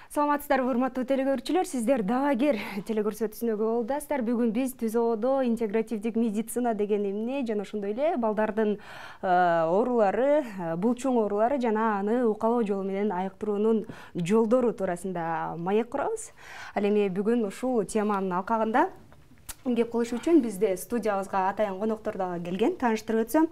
Саламатсыздар, урматтуу телекөрүүчүлөр, сиздер дагагер телекөрсөтүүсүнө күбө болдусуздар. Бүгүн биз ТүЗОодо интегративдик медицина деген эмне жана ошондой эле балдардын оорулары, булчуң оорулары жана аны укалоо жолу менен айыктыруунун жолдору туурасында маек курабыз. Ал эми бүгүн ушул теманын алкагында кеп кылыш үчүн бизде студиябызга атайын коноктор дагы келген. Тааныштырып өтсөм,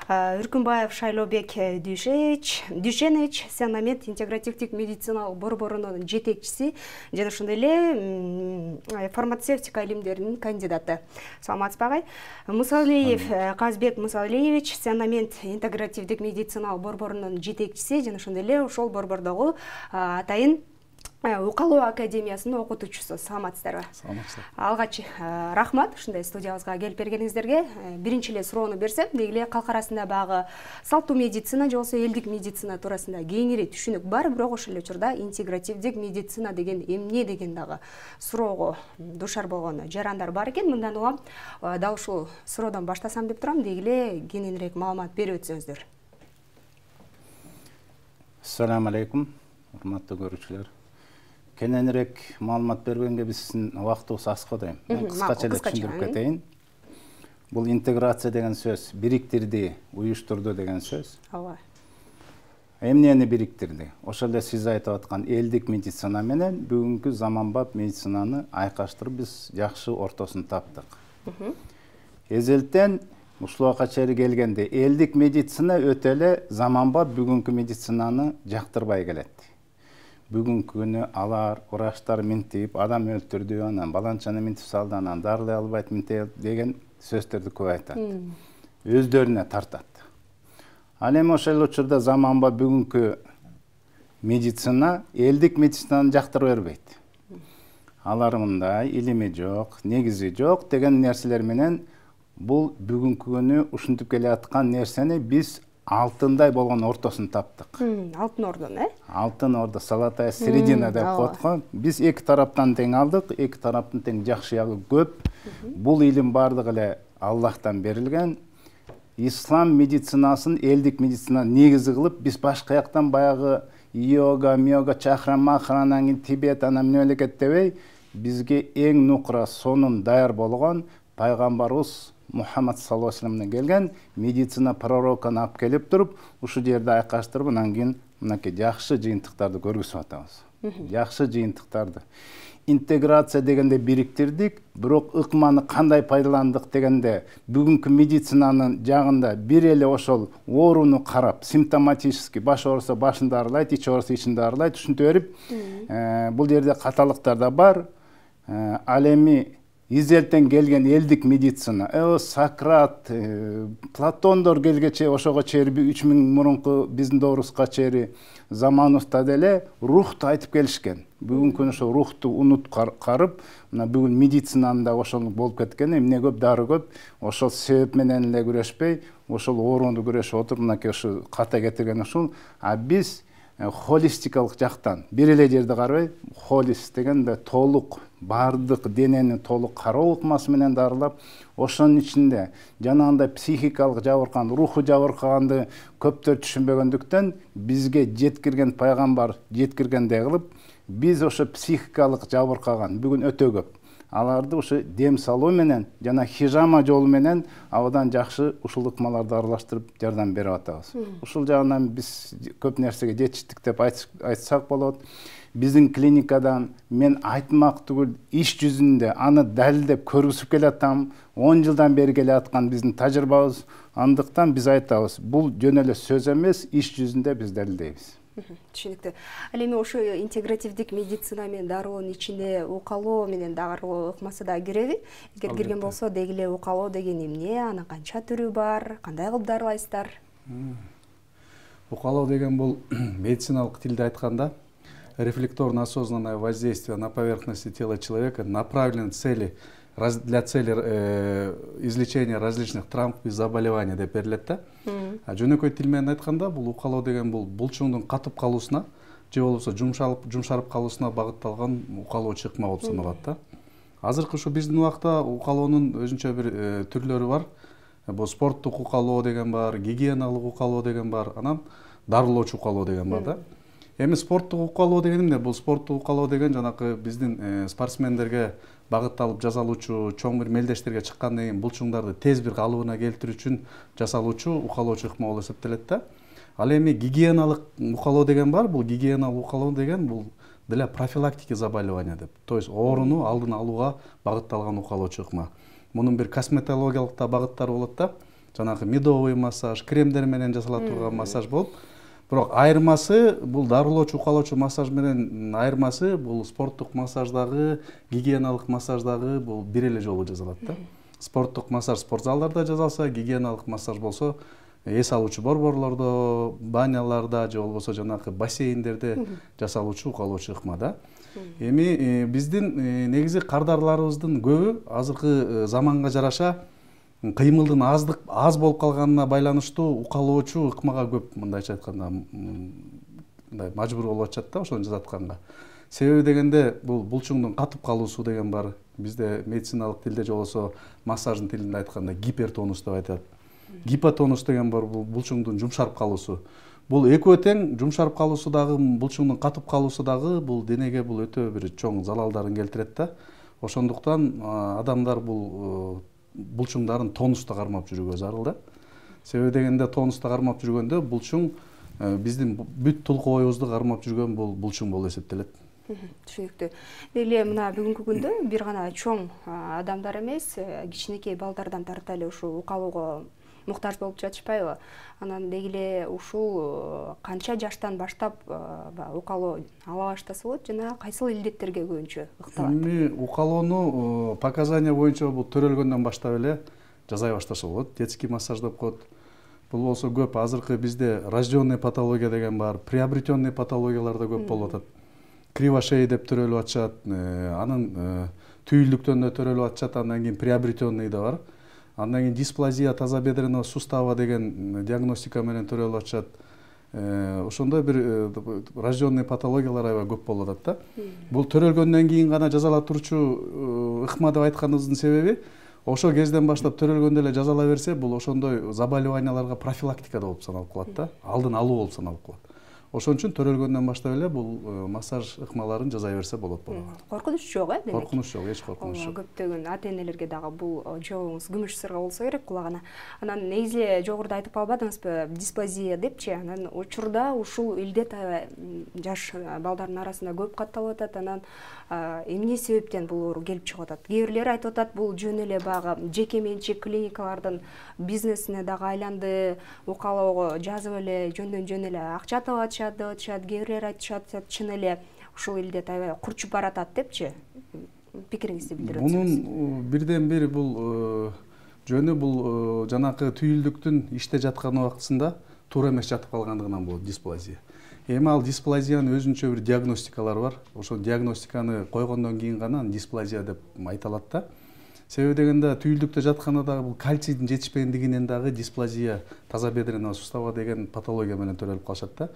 Үркүнбаев Шайлообек Дүйшенович, Сенамед интегративдик медициналык борборунун жетекчиси жана ошондой эле фармацевтика илимдеринин кандидаты. Саламатсызбы агай? Мусалиев Казбек Мусалиевич, Сенамед интегративдик медициналык борборунун жетекчиси жана ошондой эле ошол борбордогу атайын укалоо академиясынын окутуучусу. Саламатсыздарбы? Саламатсыздар. Алгач рахмат ушундай студиябызга келип бергениңиздерге. Биринчи эле суроону берсем, деги эле калк арасында багы салттуу медицина же болбосо элдик медицина туурасында кеңири түшүнүк бар, бирок ошол эле учурда интегративдик медицина деген эмне деген дагы суроого душар болгон жарандар бар экен. Мындан улам дал ушул суроодон баштасам деп турам, деги эле кененирээк маалымат берип өтсөңүздөр. Ассаламу алейкум, урматтуу көрүүчүлөр. Кененирээк маалымат бергенге биздин убактыбыз аз го дейм. Мен кыскача эле түшүндүрүп кетейин. Бул интеграция деген сөз бириктирди, уюштурду деген сөз. Ооба. Эмнени бириктирди? Ошол эле сиз айтып аткан элдик медицина менен бүгүнкү заманбап медицинаны айкаштырып биз жакшы ортосун таптык. Эзелтен ушул убакка чейин келгенде элдик медицина өтө эле заманбап бүгүнкү медицинаны жактырбай келет. Бүгүнкү күнү алар врачтар минтип, адам өлтүрдү, анан баланчаны минтип салды, анан дарылай албайт минтип деген сөздөрдү көп айтат. Өздөрүнө тартат. Ал эми ошол учурда заманба бүгүнкү медицина элдик медицинаны жактыра бербейт. Алар мындай илими жок, негизи жок деген нерселер менен бул бүгүнкү күнү ушинтип келе аткан нерсени биз алтындай болгон ортосун таптык. Алтын ордон, Алтын ордо, золотая середина деп коет го. Биз эки тараптан тең алдык, эки тараптын тең жакшы ягы көп. Бул илим бардыгы эле Аллахтан берилген. Ислам медицинасын элдик медицина негизи кылып, биз башка жактан баягы йога, чакра, махранан кийин Тибет, анан мемлекет дебей, бизге эң нукра сонун даяр болгон пайгамбарыбыз Мухаммад саллаллаху алейхи вассаламдан келген медицина пророкун алып келип туруп, ушул жерде айкаштырып, анан кийин мынакей жакшы жыйынтыктарды көргүзүп атабыз. Жакшы жыйынтыктарды. Интеграция дегенде бириктирдик, бирок ыкманы кандай пайдаландык дегенде бүгүнкү медицинанын жагында бир эле ошол ооруну карап, симптоматически баш ооруса башын дарылайт, ич ооруса ичин дарылайт, ушинтип берип, бул жерде каталыктар да бар. Ал эми изелтен келген элдик медицина, Сократ, Платондор келгече ошого чейин 3000 мурунку биздин доорубузга чейин заманыбызда деле рухту айтып келишкен. Бүгүнкү ошо рухту унут карып, мына бүгүн медицинанын да ошол болуп кеткен, эмне көп, дары көп, ошол себеп менен эле күрөшпөй, ошол ооруну күрөшүп отуруп, мынакей ошо ката кетирген ушул. А биз холистикалык жактан бир эле жерди карабай, холист дегенде толук бардык денени толук кароо ыкмасы менен дарылап, ошонун ичинде жанагындай психикалык жабыркаган, руху жабыркаганды көптөр түшүнбөгөндүктөн бизге жеткирген пайгамбар жеткиргендей кылып, биз ошо психикалык жабыркаган бүгүн өтө көп. Аларды ошо дем салуу менен жана хижама жолу менен абдан жакшы ушул ыкмаларды аралаштырып жардам берип атабыз. Ушул жагынан биз көп нерсеге жетиштик деп айтсак болот. Биздин клиникадан мен айтмак түгүл иш жүзүндө аны далилдеп көргүзүп келатам. 10 жылдан бери келе аткан биздин тажрыйбабыз. Андыктан биз айтабыз, бул жөн эле сөз эмес, иш жүзүндө биз далилдейбиз. Түшүнүктүү. Ал эми ошо интегративдик медицина менен дарылоонун ичинде укалоо менен дарылоо ыкмасы да киреби? Эгер кирген болсо, деги эле укалоо деген эмне, анын канча түрү бар, кандай кылып дарылайсыздар? Укалоо деген бул медициналык тилде айтканда рефлекторно-осознанное воздействие на поверхности тела человека, направлено для цели излечения различных травм и заболеваний деп берилет да. Жөнөкөй тил менен айтканда, бул укалоо деген бул булчуңдун катып калуусуна же болбосо жумшарып калуусуна багытталган укалоочу ыкма болуп саналат да. Азыркы ушу биздин убакта укалоонун өзүнчө бир түрлөрү бар. Бул спорттук укалоо деген бар, гигиеналык укалоо деген бар, анан дарылоочу укалоо деген бар да. Эми спорттук укалоо деген эмне? Бул спорттук укалоо деген жанакы биздин спортсмендерге багытталып жасалуучу, чоң бир мелдештерге чыккандан кийин булчуңдарды тез бир калыбына келтирүү үчүн жасалуучу укалоочу ыкма болуп эсептелет да. Ал эми гигиеналык укалоо деген бар. Бул гигиеналык укалоо деген бул для профилактики заболевания деп. То есть ооруну алдын алууга багытталган укалоочу ыкма. Мунун бир косметологиялык да багыттары болот да. Жанагы медовый массаж, кремдер менен жасала турган массаж болуп, бирок айырмасы бул дарылоочу укалоочу массаж менен айырмасы бул спорттук массаждагы, гигиеналык массаждагы бул бир эле жолу жасалат да. Спорттук массаж спорт залдарда жасалса, гигиеналык массаж болсо эс алуучу борборлордо, баняларда же болбосо жанакы бассейндерде жасалуучу укалоочу ыкма да. Эми биздин негизи кардарларыбыздын көбү азыркы заманга жараша кыймылдын аз болуп калганына байланыштуу укалоочу ыкмага көп мындайча айтканда мындай мажбур болуп атышат да ошону жасатканга. Себеби дегенде бул булчуңдун катып калуусу деген бар. Бизде медициналык тилде же болбосо массаждын тилинде айтканда гипертонус деп айтат. Гипотонус деген бар, бул булчуңдун жумшарып калуусу. Бул экөө тең, жумшарып калуусу дагы, булчуңдун катып калуусу дагы бул денеге бул өтө бир чоң залалдарын келтирет да. Ошондуктан адамдар бул булчуңдарын тонуста кармап жүрүүгө зарыл да. Себеби дегенде тонуста кармап жүргөндө булчуң биздин бүт тулку оюбузду кармап жүргөн бул булчуң болуп эсептелет. Түшүнүктүү. Деле мына бүгүнкү күндө бир гана чоң адамдар эмес, кичинекей балдардан тарта эле ушул укалоого муктаж болуп жатышпайбы? Анан дегиле ушул канча жаштан баштап укалоо ала баштаса болот жана кайсыл илдеттерге көбүнчө ыкталат? Эми укалоону показания боюнча бул төрөлгөндөн баштап эле жасай баштаса болот. Детский массаж деп коет. Бул болсо көп азыркы бизде рожденный патология деген бар, приобретенный патологиялар да көп болуп атат. Кривошей деп төрөлүп атышат, анын түйүлдүктөн да төрөлүп атышат, андан кийин приобретенный да бар. Андан кийин дисплазия тазобедренного сустава деген диагностика менен төрөлүп атышат. Ошондой бир рожденный патологиялар аябай көп болуп атат да. Бул төрөлгөндөн кийин гана жазала турчу ыкма деп айтканыбыздын себеби ошол кезден баштап төрөлгөндө эле жазала берсе, бул ошондой заболеванияларга профилактика болуп саналып калат да, алдын алуу болуп саналып калат. Ошон үчүн төрөлгөндөн баштап эле бул массаж ыкмаларын жасай берсе болот балага. Коркунуч жок, демек. Коркунуч жок, эч коркунуч жок. Көптөгөн ата-энелерге дагы бул жообуңуз күмүш сырга болсо керек кулагына. Анан негизи жогоруда айтып калбадыңызбы, дисплазия депчи? Анан учурда ушул илдет жаш балдардын арасында көп катталып атат. Анан эмне себептен бул оору келип чыгып атат? Кээ бирлери айтып атат, бул жөн эле баягы жеке менчик клиникалардын бизнесине дагы айланды, укалоого жазып эле жөндөн жөн эле акча табат деп атышат, кээ бирлери айтышат, чын эле ушул илдет аябай курчуп баратат депчи? Пикириңизди билдирип өтсөңүз. Мунун бирден бир бул жөнү бул жанакы түйүлдүктүн иште жаткан убактысында туура эмес жатып калгандыгынан болот дисплазия. Эми ал дисплазиянын өзүнчө бир диагностикалары бар. Ошол диагностиканы койгондон кийин гана дисплазия деп айтылат да. Себеби дегенде түйүлдүктө жатканда дагы бул кальцийдин жетишпегендигинен дагы дисплазия тазобедренного сустава деген патология менен төрөлүп калышат да.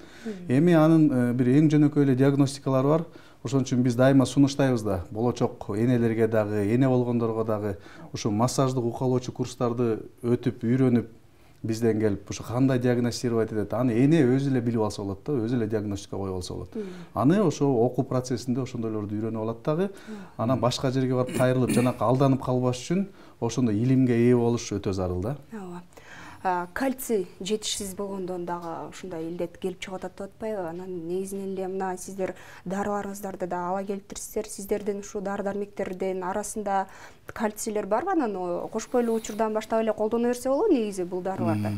Эми анын бир эң жөнөкөй эле диагностикалары бар. Ошон үчүн биз дайыма сунуштайбыз да, болочок энелерге дагы, эне болгондорго дагы ушу массаждык укалоочу курстарды өтүп, үйрөнүп, бизден келип ушу кандай диагностировать этет, аны эне өзү эле билип алса болот да, өзү эле диагностика коюп алса болот. Аны ошо окуу процессинде ошондойлорду үйрөнүп алат дагы, анан башка жерге барып кайрылып, жанакы алданып калбаш үчүн ошондой илимге ээ болуш өтө зарыл да. Ооба. Кальций жетишсиз болгондон дагы ушундай илдет келип чыгып атат деп атпайбы? Анан негизинен эле мына сиздер дарыларыңыздарды да ала келиптирсиздер. Сиздердин ушул дары-дармектердин арасында кальцийлер барбы? Анан кош бойлуу учурдан баштап эле колдоно берсе болобу негизи бул дарыларды?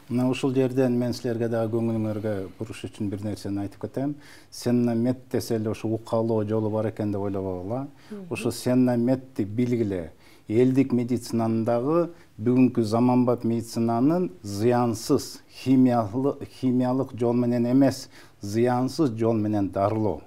Мына ушул жерден мен силерге дагы көңүлүңөргө буруш үчүн бир нерсени айтып кетем. Сеннамед десе эле ушу укалоо жолу бар экен деп ойлобогула. Ушу сеннамедди билгиле. Элдик медицинанын дагы бүгүнкү заманбап медицинанын зыянсыз химиялык жол менен эмес, зыянсыз жол менен дарылоо.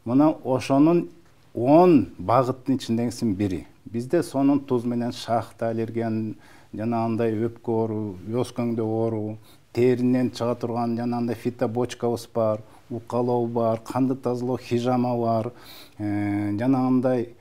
Мына ошонун 10 багыттын ичиндегисинин бири. Бизде сонун туз менен шахта аллерген, жанагындай өпкө оору, өскөңдө оору, теринен чыга турган жанагындай фитобочкабыз бар, укалоо бар, канды тазалоо хижама бар, жанагындай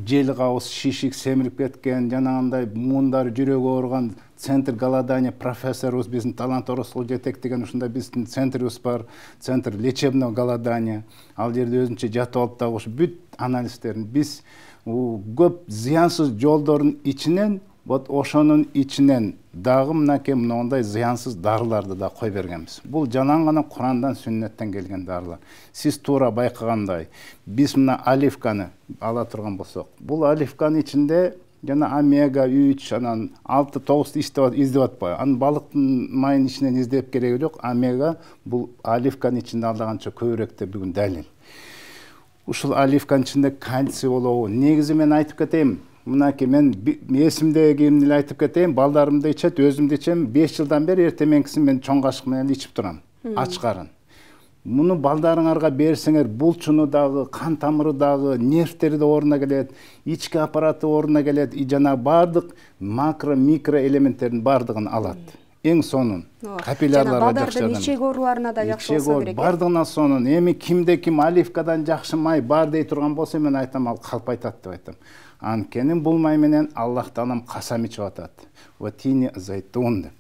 жел кабыс шишик семирип кеткен, жанагындай муундар жүрөгү ооруган центр голодания профессорубуз биздин талант оросул жетектеген ушундай биздин центрибиз бар, центр лечебного голодания. Ал жерде өзүнчө жатып алып дагы ушу бүт анализдерин биз көп зыянсыз жолдордун ичинен, вот ошонун ичинен дагы мынакей мындай зыянсыз дарыларды да кой бергенбиз. Бул жанагы гана Курандан, сүннеттен келген дарылар. Сиз туура байкагандай, биз мына оливканы ала турган болсок, бул оливканын ичинде жана омега 3, анан 6-9 издеп атпайбы. Анын балыктын майынын ичинен издеп кереги жок. Омега бул оливканын ичинде алдаганча көбүрөөк деп бүгүн далил. Ушул оливканын ичинде кальций болобу? Негизи мен айтып кетейин. Мынакей мен эсимдегимди эле айтып кетейин. Балдарымды ичет, өзүмдү ичем. 5 жылдан бери эртеменкисин мен чоң кашык менен ичип турам. Ачкарын. Муну балдарыңарга берсеңер, булчуну дагы, кан тамыры дагы, нервтери да ордуна келет, ички аппараты ордуна келет, жана бардык макро, микро элементтердин бардыгын алат. Эң сонун. Капиллярларга жакшы. Балдардын ичек ооруларына да жакшы болсо керек. Бардыгына сонун. Эми кимде ким оливкадан жакшы май бар дей турган болсо, мен айтам, ал калпайтат деп айтам. Анткени бул май менен Аллах Таалам касам ичип атат. Ва тини зайтун деп.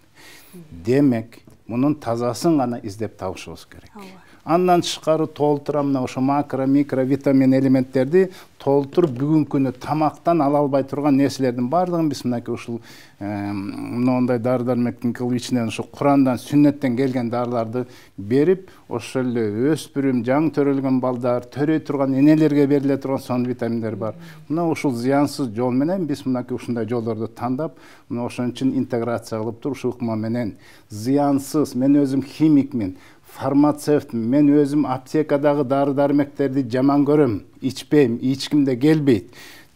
Демек, мунун тазасын гана издеп табышыбыз керек. Андан тышкары толтура мына ошо макро, микро витамин элементтерди толтуруп бүгүнкү күнү тамактан ала албай турган нерселердин бардыгын биз мынакей ушул мындай дары-дармектин кылып ичинен ушу Курандан, сүннеттен келген дарыларды берип, ошол эле өспүрүм, жаңы төрөлгөн балдар, төрөй турган энелерге бериле турган сонун витаминдер бар. Мына ушул зыянсыз жол менен биз мынакей ушундай жолдорду тандап, мына ошон үчүн интеграция кылып туруп ушу ыкма менен зыянсыз, мен өзүм химикмин, фармацевт, мен өзүм аптекадагы дары-дармектерди жаман көрөм, ичпейм, ичкимде келбейт.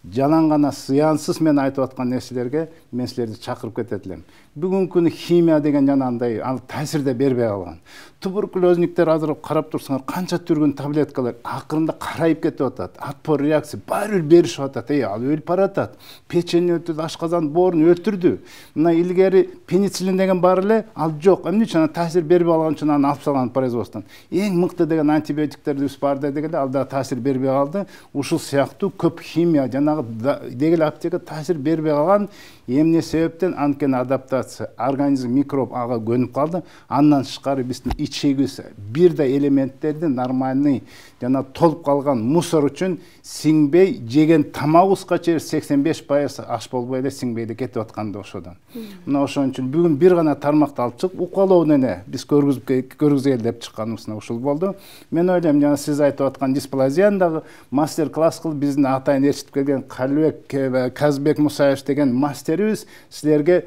Жалаң гана зыянсыз мен айтып аткан нерселерге мен силерди чакырып кетет элем. Бүгүнкү күнү химия деген жанагындай ал таасир да бербей калган. Туберкулезниктер азыр карап турсаңар, канча түргөн таблеткалар акырында карайып кетип атат. Отпор реакция баары беришип атат. Ал өлүп баратат. Печень өтүп, ашказан боорун өлтүрдү. Мына илгери пенициллин деген бар эле, ал жок. Эмне үчүн таасир бербей калган үчүн аны алып салган производстводон. Эң мыкты деген антибиотиктерибиз бар дегенде ал да таасир бербей калды. Ушул сыяктуу көп химия жанагы дегел аптека таасир бербей калган. Эмне себептен? Анткени адаптация, организм микроб ага көнүп калды. Андан тышкары биздин ичегибиз бир да элементтерди нормальный жана толуп калган мусор үчүн сиңбей, жеген тамагыбызга чейин 85% аш болбой эле сиңбей эле кетип атканда ошодон. Мына ошон үчүн бүгүн бир гана тармакты алып чыгып, укалоону эле биз көргүзгүлө деп чыкканыбыз ушул болду. Мен ойлойм, жана сиз айтып аткан дисплазияны дагы мастер-класс кылып биздин атайын ээрчитип келген Калыбек Казбек Мусаев деген мастерибиз силерге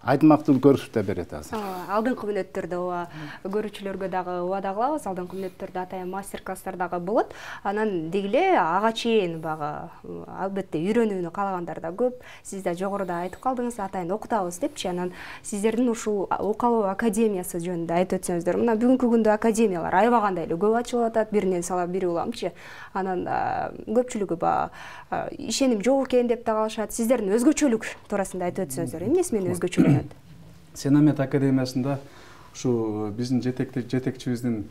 айтмактуу көрсөтүп да берет азыр. Алдыңкы мүнөттөрдө көрүүчүлөргө дагы убада кылабыз. Алдыңкы мүнөттөрдө атайын мастер-класстар дагы болот. Анан дегиле ага чейин багы албетте үйрөнүүнү каалагандар да көп. Сиз да жогоруда айтып калдыңыз, атайын окутабыз депчи. Анан сиздердин ушул укалоо академиясы жөнүндө айтып өтсөңүздөр. Мына бүгүнкү күндө академиялар аябагандай эле көп ачылып атат. Биринен сала бири уламчы. Анан көпчүлүгү ишеним жок экен деп да калышат. Сиздердин өзгөчөлүк туурасында айтып өтсөңүздөр. Эмнеси менен өзгөчөлүк? Сенамет академиясында ушу биздин жетекчибиздин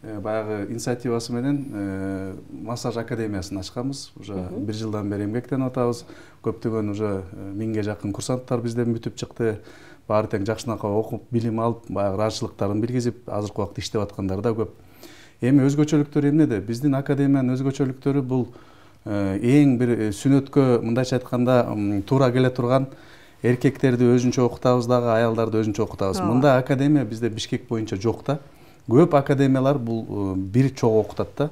баягы инициативасы менен массаж академиясын ачканбыз. Уже 1 жылдан бери эмгектенип атабыз. Көптөгөн уже 1000ге жакын курсанттар бизден бүтүп чыкты. Баары тең жакшынакай окуп, билим алып, баягы ыраазычылыктарын билгизип, азыркы убакытта иштеп аткандар да көп. Эми өзгөчөлүктөрү эмнеде? Биздин академиянын өзгөчөлүктөрү бул эң бир сүнөткө мындайча айтканда туура келе турган эркектерди өзүнчө окутабыз дагы, аялдарды өзүнчө окутабыз. Мында академия бизде Бишкек боюнча жок да. Көп академиялар бул бир чогуу окутат да.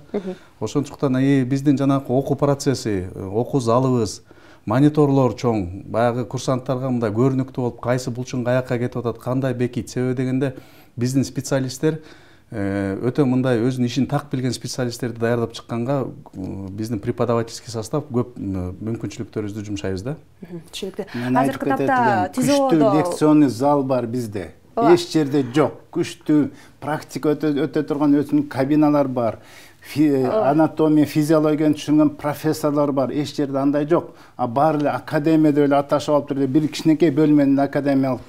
Ошондуктан биздин жанагы окуу процесси, окуу залыбыз, мониторлор чоң, баягы курсанттарга мындай көрүнүктүү болуп, кайсы булчун каяка кетип атат, кандай бекит. Себеби дегенде биздин специалисттер өтө мындай өзүнүн ишин так билген специалисттерди даярдап чыкканга биздин преподавательский состав көп мүмкүнчүлүктөрүбүздү жумшайбыз да. Түшүнүктүү. Азыркы тапта күчтүү лекционный зал бар бизде. Эч жерде жок. Күчтүү практика өтө турган өзүнүн кабиналар бар. Анатомия, физиологияны түшүнгөн профессорлор бар. Эч жерде андай жок. Баары эле академияда эле аташып алып туруп бир кичинекей бөлмөнүн академиялык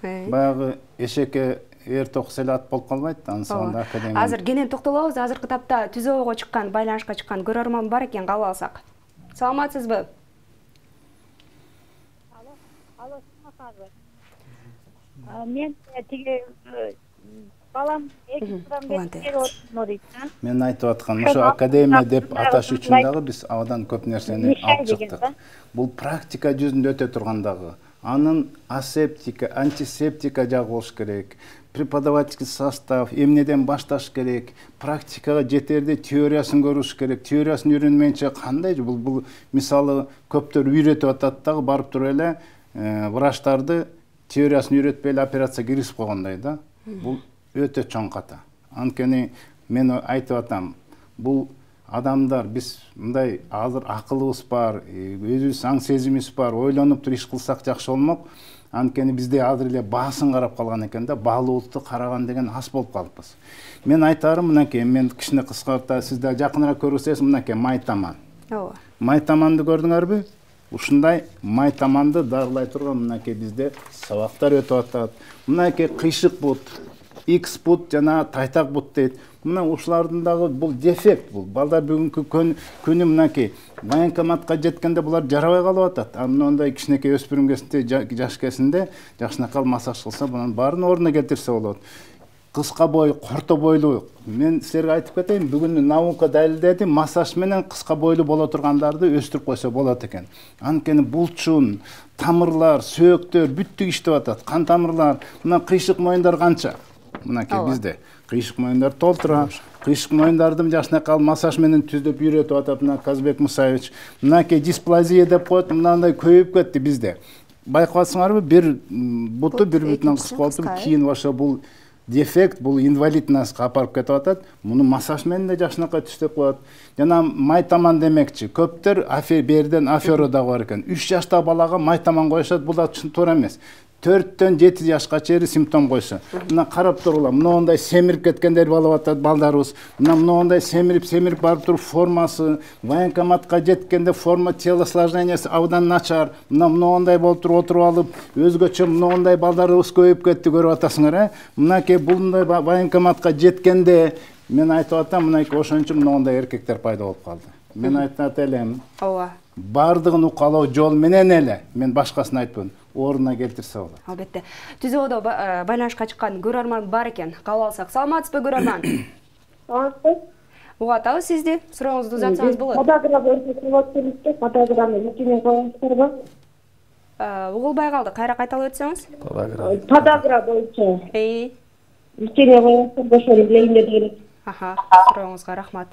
баягы эшекке Эртокус эле ат болуп калбайт, ансында академия. Азыр кенен токтолобуз. Азыркы тапта түзөөгө чыккан, байланышка чыккан көрөрман бар экен, кабыл алсак. Саламатсызбы? Алло, мен тиги балам 2 жылдан бери отурат. Мен айтып аткан ошо академия деп аташ үчүн дагы биз абдан көп нерсени алып чыктык. Бул практика жүзүндө өтө тургандагы. Анын асептика, антисептика жагы болуш керек. Преподавательский состав, эмнеден башташ керек, практикага жетерде теориясын көрүш керек. Теориясын үйрөнмөйүнчө кандай бул мисалы көптөр үйрөтүп атат дагы барып туруп эле врачтарды теориясын үйрөтпөй эле операция киргизип койгондой да. Бул өтө чоң ката. Анткени мен айтып атам, бул адамдар биз мындай азыр акылыбыз бар, өзүбүз аң сезимибиз бар, ойлонуп туруп иш кылсак жакшы болмок. Анткени бизде азыр эле баасын карап калган экен да, баалуулукту караган деген аз болуп калыппыз. Мен айтарым мынакей, мен кичине кыскарта, сиз да жакыныраак көрсөңүз мынакей майтаман. Ооба. Майтаманды көрдүңөрбү? Ушундай майтаманды дарылай турган мынакей бизде сабактар өтүп атат. Мынакей кыйшык бут, X бут жана тайтак бут дейт. Мына ушулардын дагы бул дефект бул. Балдар бүгүнкү күнү мынакей военкоматка жеткенде булар жарабай калып атат. Мындай кичинекей өспүрүм кезинде, жаш кезинде жакшынакай массаж кылса, bunun баарын ордуна келтирсе болот. Кыска бойлуу, корто бойлуу. Мен силерге айтып кетейин, бүгүн наука далилдеди, массаж менен кыска бойлуу боло тургандарды өстүрүп койсо болот экен. Анткени булчун, тамырлар, сөөктөр бүттүк иштеп атат. Кан тамырлар, мына кыйшык моюндар канча? Мынакей бизде кыйшык моюндар толтура. Кыйшык моюндарды жакшынакай массаж менен түздөп үйрөтүп атат мына Казбек Мусаевич. Мынакей дисплазия деп коет, мындай көйүп кетти бизде. Байкабасыңарбы, бир буту бир бүтүнөн кыска болуп, кийин ошо бул дефект, бул инвалиднаска апарып кетип атат. Муну массаж менен да жакшынакай түздөп коет. Жана майтаман демекчи, көптөр берден афера да бар экен. 3 жашта балага майтаман коюшат, бул да туура эмес. 4-төн 7 жашка чейин симптом койсо. Мына карап турула, мындай семирип кеткендер болуп атат балдарыбыз. Мындай семирип барып туруп формасы, военкоматка жеткенде форма телосложениясы абдан начар. Мындай болуп туруп отуруп алып, өзгөчө мындай балдарыбыз көбөйүп кетти, көрүп атасыңар, Мынакей булундай военкоматка жеткенде мен айтып атам, мынакей ошон үчүн мындай эркектер пайда болуп калды. Мен айтат элем. Ооба. Бардыгын укалоо жол менен эле, мен башкасын айтпайм. Ордуна келтирсе болот. Албетте. Түзөөдө байланышка чыккан көрөрман бар экен. Кабыл алсак. Саламатсызбы көрөрман? Саламатсыз. Угатабыз сизди. Сурооңузду узатсаңыз болот. Подагра боюнча подаграны лечение коюңуздарбы? Угулбай калды. Кайра кайталап өтсөңүз? Подагра боюнча. Лечение коюңуздарбы, ошону билейин дедим. Сурооңузга рахмат.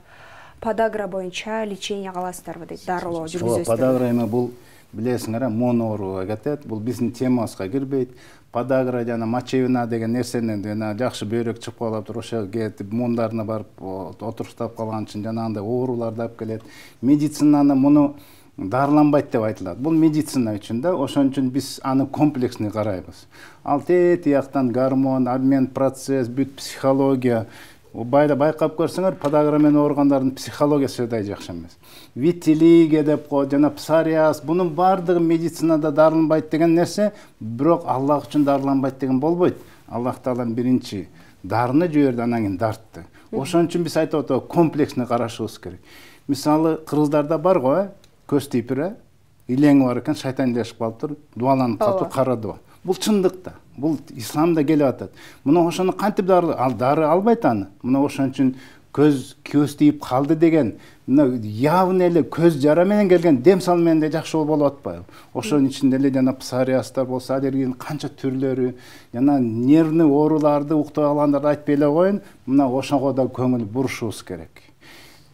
Подагра боюнча лечение кыласыздарбы дейт. Дарылоо жүргүзөсүздөр. Подагра эми бул билесиңер, моноорууга кетет. Бул биздин темабызга кирбейт. Подагра жана мочевина деген нерсени жакшы бөйрөк чыгып калып туруп, ошо кетип муундарына барып отуруштап калган үчүн жанагындай ооруларды алып келет. Медицинаны муну дарыланбайт деп айтылат. Бул медицина үчүн да, ошон үчүн биз аны комплексный карайбыз. Ал тияктан гормон, обмен процесс, бүт психология. Байкап көрсөңөр, подагра менен ооругандардын психологиясы да жакшы эмес. Витилиго деп коет, жана псориаз, бунун баардыгы медицинада дарыланбайт деген нерсе, бирок Аллах үчүн дарыланбайт деген болбойт. Аллах Таалам биринчи дарыны жиберди, анан кийин дартты. Ошон үчүн биз айтып атабыз, комплексный карашыбыз керек. Мисалы, кыргыздарда бар го, көз типири, илеңи бар экен, шайтан илешип калыптыр, дубаланып калыптыр, кара дуба. Бул чындыкта. Бул исламда келип атат. Мына ошону кантип дары албайт аны. Мына ошон үчүн көз тийип калды деген, мына явный эле көз жара менен келген дем сал менен да жакшы болуп атпайбы? Ошонун ичинде эле жана псориаздар болсо, аллергиянын канча түрлөрү, жана нервный ооруларды уктап алгандарды айтпай эле коеюн, мына ошого да көңүл бурушубуз керек.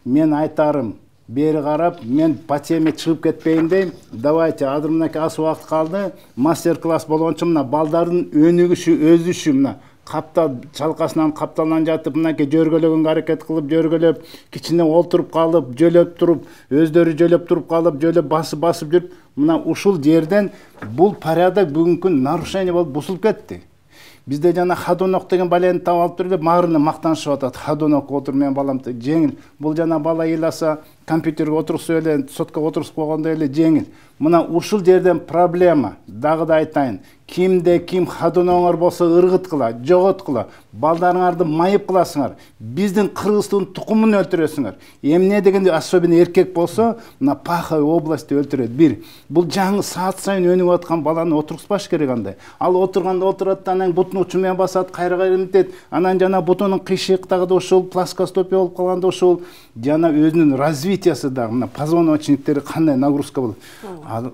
Мен айтарым, бери карап, мен по теме чыгып кетпейин дейм. Давайте, азыр мынакей аз убакыт калды, мастер-класс болгончо мына балдардын өнүгүшү, өзүшү мына каптал чалкасынан капталдан жатып, мынакей жөргөлөгөнгө аракет кылып, жөргөлөп, кичине олтуруп калып, жөлөп туруп, өздөрү жөлөп туруп калып, жөлөп басып жүрүп, мына ушул жерден бул порядок бүгүнкү нарушение болуп бузулуп кетти. Бизде жана ходунок деген балени таап алып туруп, маарына мактанышып атат. Ходунок отур, менин балам жеңил. Бул жана бала ыйласа компьютерге отурсуп эле соткага отурсуп койгондой эле жеңил. Мына ушул жерден проблема. Дагы да айтайын. Кимде ким хадоноңор болсо ыргыткыла, жоготкула, балдарыңарды майып кыласыңар. Биздин Кыргыздын тукумун өлтүрөсүңөр. Эмне дегенде особенно эркек болсо, мына Паховый областы өлтүрөт. Бир, бул жаңы саат сайын өнүп аткан баланы отургузбаш керек андай. Ал отурганда отурат, анан бутун учу менен басат, кайра мынтет, анан жана бутунун кыйшыктагы да ушул плоскостопия болуп калганда ушул жана өзүнүн развитиясы да мына позвоночниктери кандай нагрузка болот.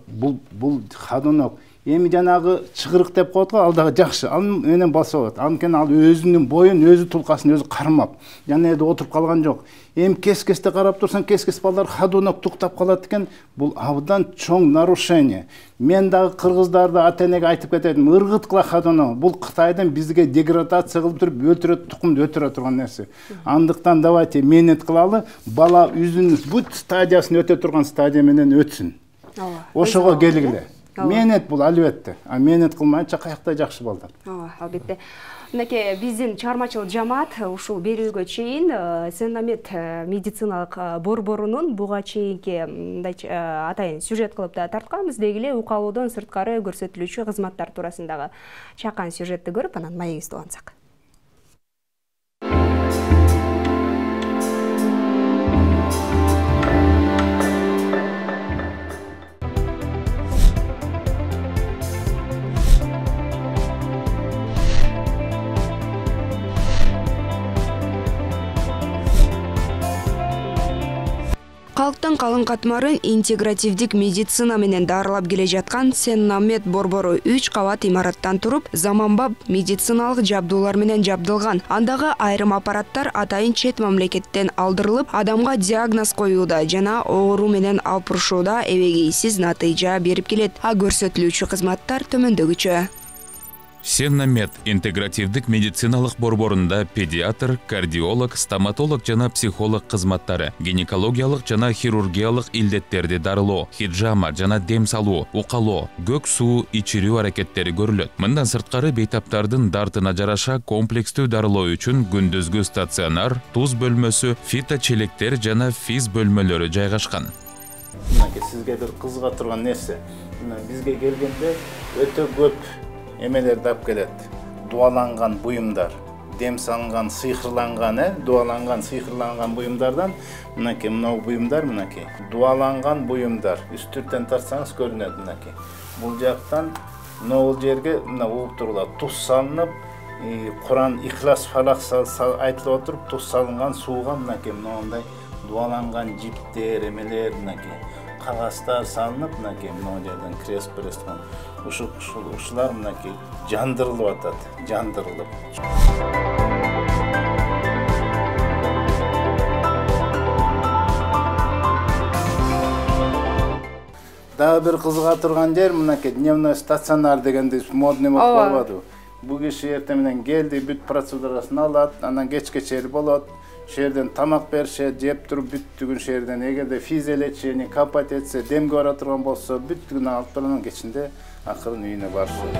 Бул хадонок эми жанагы чыгырык деп коет го, ал дагы жакшы. Ал менен басып алат. Анткени ал өзүнүн боюн, өзү тулкасын өзү кармап, жана эде отуруп калган жок. Эми кес-кесте карап турсаң, кес-кес балдар хадонок туктап калат экен. Бул абдан чоң нарушение. Мен дагы кыргыздарды ата-энеге айтып кететим, ыргыткыла хадонок. Бул Кытайдын бизге деградация кылып туруп, өлтүрөт, тукумду өтүрө турган нерсе. Андыктан давайте менет кылалы, бала өзүнүн бүт стадиясын өтө турган стадия менен өтсүн. Ошого келгиле. Менет бул албетте. А менет кылмайынча каякта жакшы балдар. Албетте. Мынакей биздин чыгармачыл жамаат ушул берүүгө чейин Сеннамед медициналык борборунун буга чейинки атайын сюжет кылып да тартканбыз. Дегиле укалоодон сырткары көрсөтүлүүчү кызматтар туурасындагы чакан сюжетти көрүп, анан маегибизди улантсак. Калктын калың катмарын интегративдик медицина менен дарылап келе жаткан Сеннамед борбору 3 кабат имараттан туруп, заманбап медициналык жабдуулар менен жабдылган. Андагы айрым аппараттар атайын чет мамлекеттен алдырылып, адамга диагноз коюуда жана оору менен алпурушууда эбегейсиз натыйжа берип келет. А көрсөтүлүүчү кызматтар төмөндөгүчө. Сеннамед интегративдик медициналык борборунда педиатр, кардиолог, стоматолог жана психолог кызматтары, гинекологиялык жана хирургиялык илдеттерди дарылоо, хиджама жана дем салуу, укалоо, көк суу ичирүү аракеттери көрүлөт. Мындан сырткары бейтаптардын дартына жараша комплекстүү дарылоо үчүн күндүзгү стационар, туз бөлмөсү, фиточелектер жана физ бөлмөлөрү жайгашкан. Сизге бир кызыга турган нерсе, бизге келгенде өтө көп эмелер дап келет. Дуаланган буюмдар, дем салынган, сыйкырланган, дуаланган, сыйкырланган буюмдардан мынакей мына буюмдар, мынакей дуаланган буюмдар. Үстүртөн тартсаңыз көрүнөт мынакей. Бул жактан бул жерге мына угуп турулат. Туз салынып, Куран, Ихлас, Фалак айтылып отуруп, туз салынган сууга мынакей мындай дуаланган жиптер, эмелер мынакей кагаздар салынып, мынакей мына жерден крест ушулар мынакей жандырылып атат, жандырылып. Дагы бир кызыга турган жер мынакей дневной стационар дегенди модный болуп калбадыбы? Бу киши эртең менен келди, бүт процедурасын алат, анан кечке чейин болот. Шерден тамак беришет, жеп туруп бүттүгүн шерден эгерде физиолечение, капать этсе, демге бара турган болсо, бүттүгүн алып туруп кечинде акырын үйүнө барышат.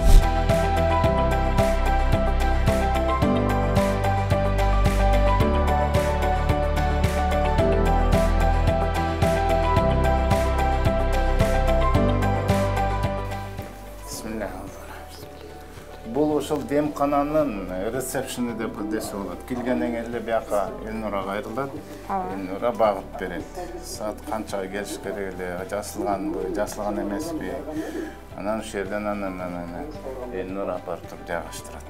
Бул ошол демкананын ресепшени деп десе болот. Келгенден эле бияка Элнурага айрылат. Элнура багып берет. Саат канчага келиш керек эле, жасалган эмеспи. Анан ошол жерден анан Элнура апарып туруп жайгаштырат.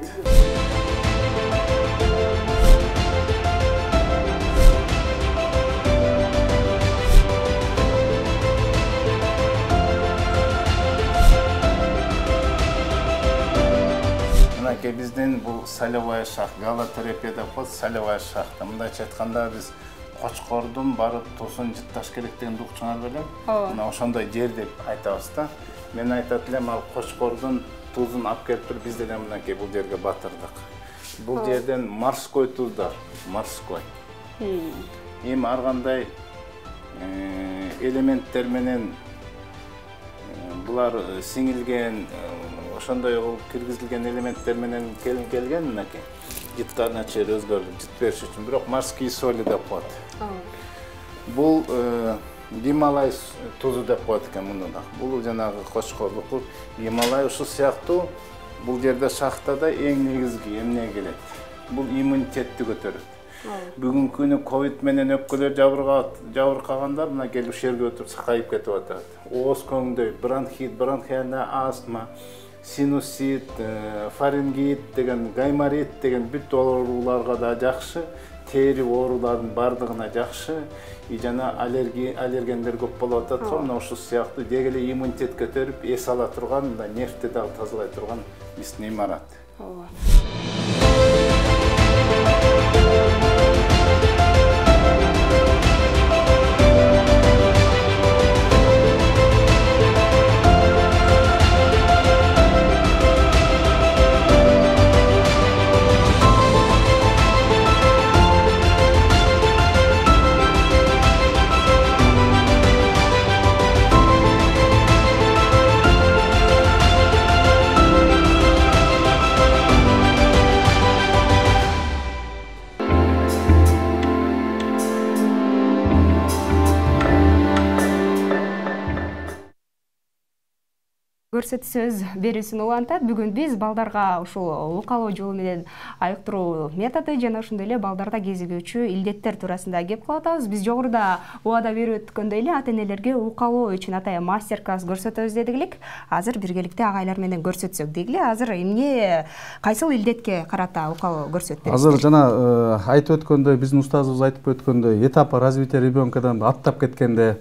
Биздин бул солевой шах, галотерапия деп коет, солевой шахта. Мындайча айтканда биз кочкордун барып тусун жытташ керек деген укчуңар белем. Мына ошондой жер деп айтабыз да. Мен айтат элем, ал кочкордун тузун алып келип туруп биз деле мынакей бул жерге батырдык. Бул жерден морской туздар, морской. Эми ар кандай элементтер менен булар сиңилген, ошондой киргизилген элементтер менен келген мынакей. Жыттарына чейин өзгөрүп, жыт бериш үчүн, бирок морские соли деп коет. Бул Гималай тузу деп коет экен муну да. Бул жанагы кошкорлук, Гималай ушул сыяктуу бул жерде шахтада эң негизги эмне келет? Бул иммунитетти көтөрөт. Бүгүнкү күнү ковид менен өпкөлөр жабыркагандар мына келип ушул жерге өтүп сакайып кетип атат. Ооз көңдөй, бронхит, бронхиальная астма, синусит, фарингит деген, гайморит деген бүт ооруларга да жакшы, тери оорулардын бардыгына жакшы, жана аллергендер көп болуп атат. Мына ушул сыяктуу деги эле иммунитет көтөрүп, эс ала турган, нервди дагы тазалай турган биздин имарат. Көрсөт сөз берүүсүн улантат. Бүгүн биз балдарга ушул укалоо жолу менен айыктыруу методу жана ошондой эле балдарда кезигүүчү илдеттер туурасында кеп кылып атабыз. Биз жогоруда убада берип өткөндөй эле ата-энелерге укалоо үчүн атайын мастер-класс көрсөтөбүз дедик. Азыр биргеликте агайлар менен көрсөтсөк дегиле. Азыр эмне кайсыл илдетке карата укалоо көрсөтөбүз? Азыр жана айтып өткөндөй, биздин устазыбыз айтып өткөндөй, этап развития ребенкадан аттап кеткенде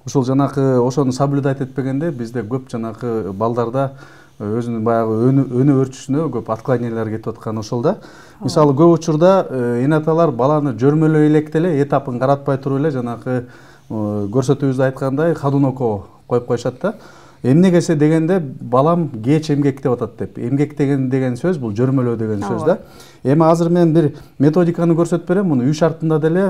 ушул жанакы ошону соблюдать этпегенде бизде көп жанакы балдарда өзүнүн баягы өнө өрчүсүнө көп отклонениялар кетип аткан ошол да. Мисалы көп учурда энаталар баланы жөрмөлөй электе эле этапын каратпай туруп эле жанакы көрсөтүүбүздө айткандай ходуноко коюп коюшат да. Эмнегесе дегенде балам кеч эмгектеп атат деп. Эмгектеген деген сөз бул жөрмөлөө деген сөз да. Эми азыр мен бир методиканы көрсөтүп берем. Муну үй шартында деле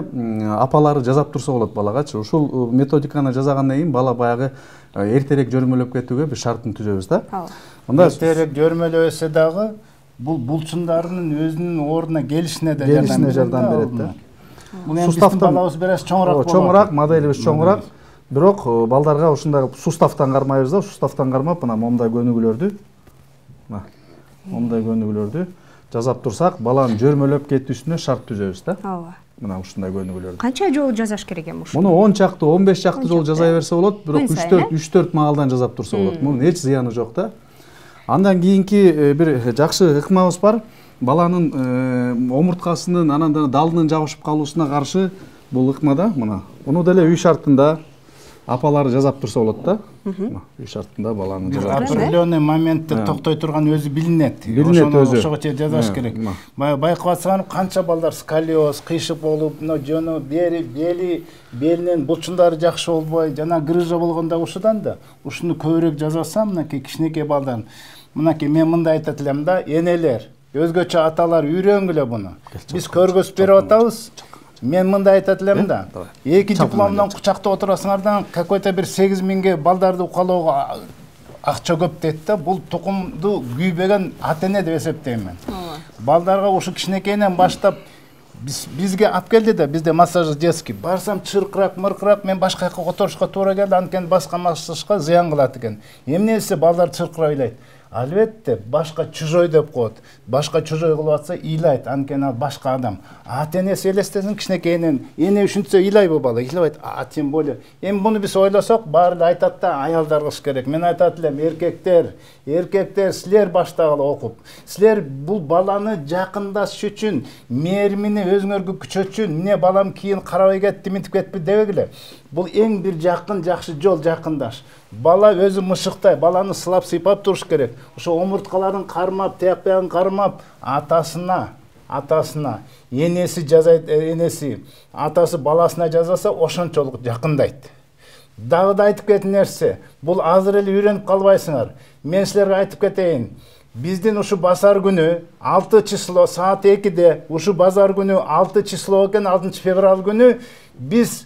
апалары жазап турса болот балагачы. Ушул методиканы жазагандан кийин бала баягы эртерээк жөрмөлөп кетүүгө бир шартын түзөбүз да. Анда эртерээк жөрмөлөсө дагы бул булчундардын өзүнүн ордуна келишине да жардам берет да. Бул эми биздин балабыз берес чоңураак болот. Чоңураак, моделибиз чоңураак. Бирок балдарга ушундай суставтан кармайбыз да, суставтан кармап мына момундай көнүгүүлөрдү, момундай көнүгүүлөрдү жазап турсак, баланын жөрмөлөп кетүүсүнө шарт түзөбүз да. Ооба. Мына ушундай көнүгүүлөрдү. Канча жолу жазаш керек эми ушуну? Муну 10 чакты, 15 чакты жолу жаза берсе болот, бирок 3-4 маалдан жазап турса болот. Мунун эч зыяны жок да. Андан кийинки бир жакшы ыкмабыз бар. Баланын омурткасынын анан далынын жабышып калуусуна каршы бул ыкма да, мына. Муну деле үй шартында апалары жазап турса болот да. Үй шартында баланын жазап. Определенный моментте токтой турган өзү билинет. Билинет өзү. Ошого чейин жазаш керек. Байкап атсаң, канча балдар сколиоз, кыйшык болуп, жону белинин булчундары жакшы болбой, жана грыжа болгондо ушудан да. Ушуну көбүрөөк жазасам, мынакей кичинекей балдар. Мынакей мен мындай айтат элем да, энелер, өзгөчө аталар үйрөнгүлө буну. Биз көргөзүп берип атабыз. Мен мындай айтат элем да. Эки дипломдон кучакта отурасыңардан какой-то бир 8000ге балдарды укалоого акча көп дейт да. Бул тукумду күйбөгөн ата-эне деп эсептейм мен. Балдарга ушу кичинекейинен баштап бизге алып келди да, бизде массаж детский. Барсам чыркырак, мен башка жака которушка туура келди, анткени башка массажга зыян кылат экен. Эмнеси балдар чыркырап ыйлайт? Албетте башка чужой деп коет. Башка чужой кылып атса ыйлайт, анткени ал башка адам. Ата-энеси элестесин кичинекейинен, эне ушунча ыйлайбы бала? Ыйлабайт. Тем более. Эми буну биз ойлосок, баары эле айтат да, аялдар кылыш керек. Мен айтат элем, эркектер, силер баштагыла окуп. Силер бул баланы жакындаш үчүн, мээримини өзүңөргө күчөтчүн, эмне балам кийин карабай кетти, мынтип кетти дебегиле. Бул эң бир жакын, жакшы жол жакындаш. Бала өзү мышыктай, баланы сылап сыйпап туруш керек. Ошо омурткаларын кармап, тияк биягын кармап, атасына, энеси жазайт, энеси, атасы баласына жазаса, ошончолук жакындайт. Дагы да айтып кеткен нерсе, бул азыр эле үйрөнүп калбайсыңар. Мен силерге айтып кетейин. Биздин ушу базар күнү 6 число саат 2-де, ушу базар күнү 6 число экен, 6 февраль күнү биз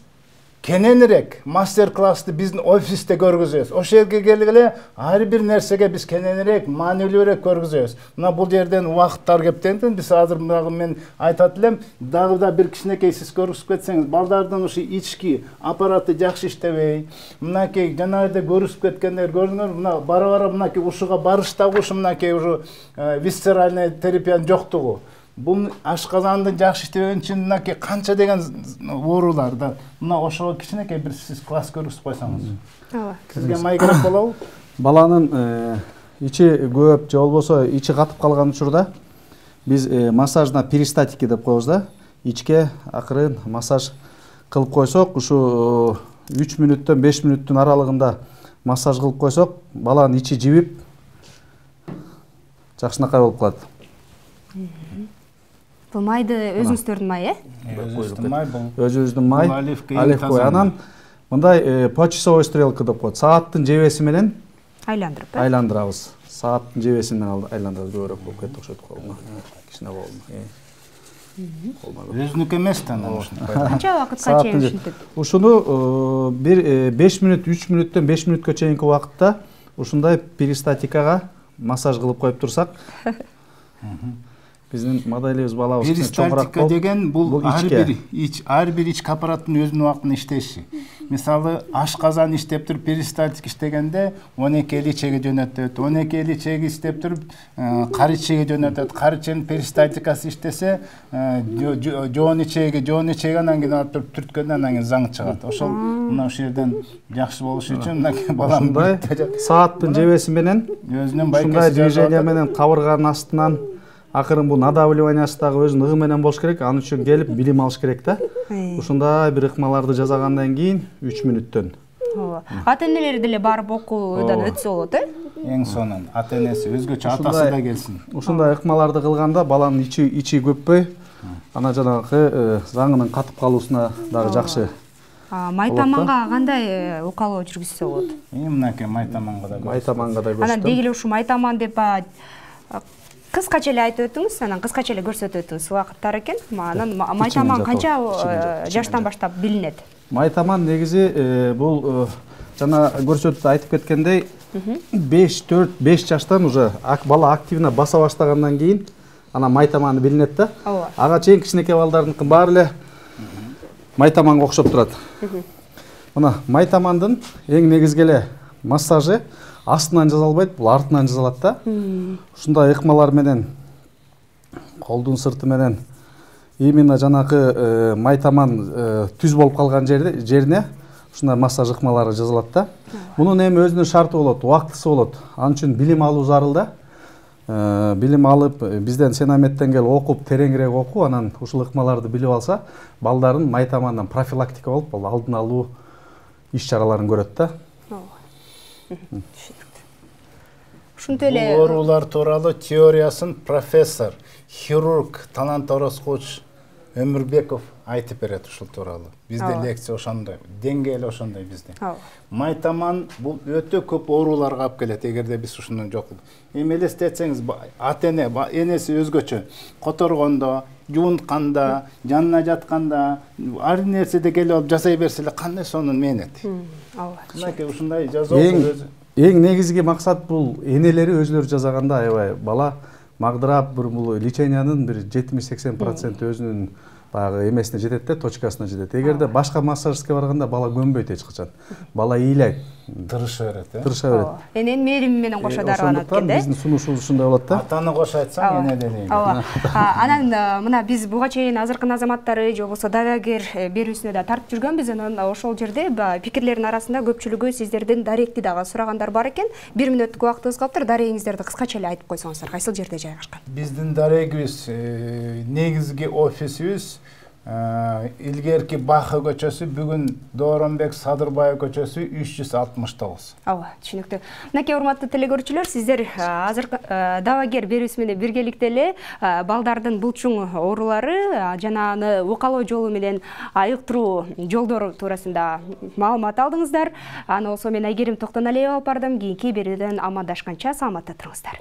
кененирээк мастер-классты биздин офисте көргүзөбүз. Ошол жерге келгеле ар бир нерсеге биз кененирээк, маанилүүрөөк көргүзөбүз. Мына бул жерден убакыттар кептен биз азыр мен айтат элем, дагы да бир кичинекей сиз көргүзүп кетсеңиз, балдардын ушу ички аппараты жакшы иштебей, мынакей жанагыда көрүшүп кеткендер көрдүңөр, мына бара-бара мынакей ушуга барыштагы ушу мынакей ушу висцеральный терапиянын жоктугу. Бул ашказандын жакшы иштебеген үчүн мынакей канча деген оорулар да. Мына ошого кичинекей бир сиз класс көргүзүп койсоңуз. Ооба. Сизге май керек болобу? Баланын ичи көп же болбосо ичи катып калган учурда биз массажна перистатики деп коебуз да. Ичке акырын массаж кылып койсок, ушу 3 мүнөттөн 5 мүнөттүн аралыгында массаж кылып койсок, баланын ичи жибип жакшынакай болуп калат. Бул майды өзүңүздөрдүн май, Өзүбүздүн май бул. Өзүбүздүн май, оливковый. Анан мындай почасовой стрелка деп коет. Сааттын жебеси менен айландырабыз. Сааттын жебеси менен айландырабыз. Көбүрөөк болуп кетти окшойт колума. Кичине колума. Өзүнүкү эмес да анан ушуну. Канча убакытка чейин ушинтет? Ушуну бир 5 мүнөт, 3 мүнөттөн 5 мүнөткө чейинки убакытта ушундай перистатикага массаж кылып коюп турсак, биздин моделибиз балабыз перистатика деген бул ар бир ички аппараттын өзүнүн убактында иштеши. Мисалы ашказан иштеп туруп перистатик иштегенде 12 эличеге жөнөтөт, 12 эличеги иштеп туруп кар ичеге жөнөтөт, кар иченин перистатикасы иштесе жоон ичеги анан кийин алып туруп түрткөндөн анан кийин заң чыгат. Ошол мына ушул жерден жакшы болуш үчүн мынакей балам сааттын жебеси менен өзүнүн ушундай движение менен кабырганын астынан акырын бул надавливаниясы дагы өзүнүн ыгы менен болуш керек. Анын үчүн келип билим алыш керек да. Ушундай бир ыкмаларды жасагандан кийин 3 мүнөттөн. Ооба. Ата-энелер деле барып окуудан өтсө болот, Эң сонун ата-энеси өзгөчө атасы да келсин. Ушундай ыкмаларды кылганда баланын ичи көппөй, ана жанагы заңынын катып калуусуна дагы жакшы. Майтаманга кандай укалоо жүргүзсө болот? Мынакей майтаманга да көрсөтөм. Анан дегеле ушу майтаман деп кыскача эле айтып өтүңүз, анан кыскача эле көрсөтүп өтүңүз убакыттар экен. Анан майтаман канча жаштан баштап билинет? Майтаман негизи бул жана көрсөтүп айтып кеткендей 5 жаштан уже бала активно баса баштагандан кийин анан майтаманы билинет да. Ага чейин кичинекей балдардын баары эле майтаманга окшоп турат. Мына майтамандын эң негизги эле массажы астынан жасалбайт, бул артынан жасалат да. Ушундай ыкмалар менен колдун сырты менен именно жанагы майтаман түз болуп калган жерине ушундай массаж ыкмалары жасалат да. Мунун эми өзүнүн шарты болот, убактысы болот. Анын үчүн билим алуу зарыл да. Билим алып, бизден сенаметтен келип окуп, тереңирээк окуп, анан ушул ыкмаларды билип алса, балдардын майтамандан профилактика болуп, алдын алуу иш-чараларын көрөт да. Ушунтип эле бул оорулар тууралуу теориясын профессор, хирург, талант ороскоч Өмүрбеков айтып берет ушул тууралуу. Бизде лекция ошондой, деңгээли ошондой бизде. Майтаман бул өтө көп ооруларга алып келет эгерде биз ушуну жок. Эми элестетсеңиз, ата-эне, энеси өзгөчө которгондо, жуунтканда, жанына жатканда, ар нерседе келип алып жасай берсе эле кандай сонун мээнет. Мынакей ушундай жазуу өзү. Эң негизги максат бул энелери өзүлөрү жасаганда аябай бала магдырап бул лечениянын бир 70-80% өзүнүн баягы эмесине жетет да, точкасына жетет. Эгерде башка массажистке барганда бала көнбөйт эч качан. Бала ыйлайт, тырыша берет, тырыша берет. Эненин мээрими менен кошо дарыганат экен да. Биздин сунушубуз ушундай болот да. Атаны кошо айтсаң эне делейм. Ооба. Анан мына биз буга чейин азыркы азаматтары же болбосо дарыгер берүүсүнө да тартып жүргөнбүз. Анан ошол жерде пикирлердин арасында көпчүлүгү сиздерден даректи дагы сурагандар бар экен. 1 мүнөттүк убактыбыз калыптыр. Дарегиңиздерди кыскача эле айтып койсоңуздар, кайсыл жерде жайгашкан? Биздин дарегибиз негизги офисибиз илгерки Бахы көчөсү, бүгүн Дооронбек Садырбаев көчөсү 369. Ооба, түшүнүктүү. Мынакей урматтуу телегөрүүчүлөр, сиздер азыр дарыгер берүүсү менен биргеликте эле балдардын булчуң оорулары жана аны укалоо жолу менен айыктыруу жолдору туурасында маалымат алдыңыздар. Аны болсо мен Айгерим Токтоналиева алып бардым. Кийинки берүүдөн амандашканча саламатта туруңуздар.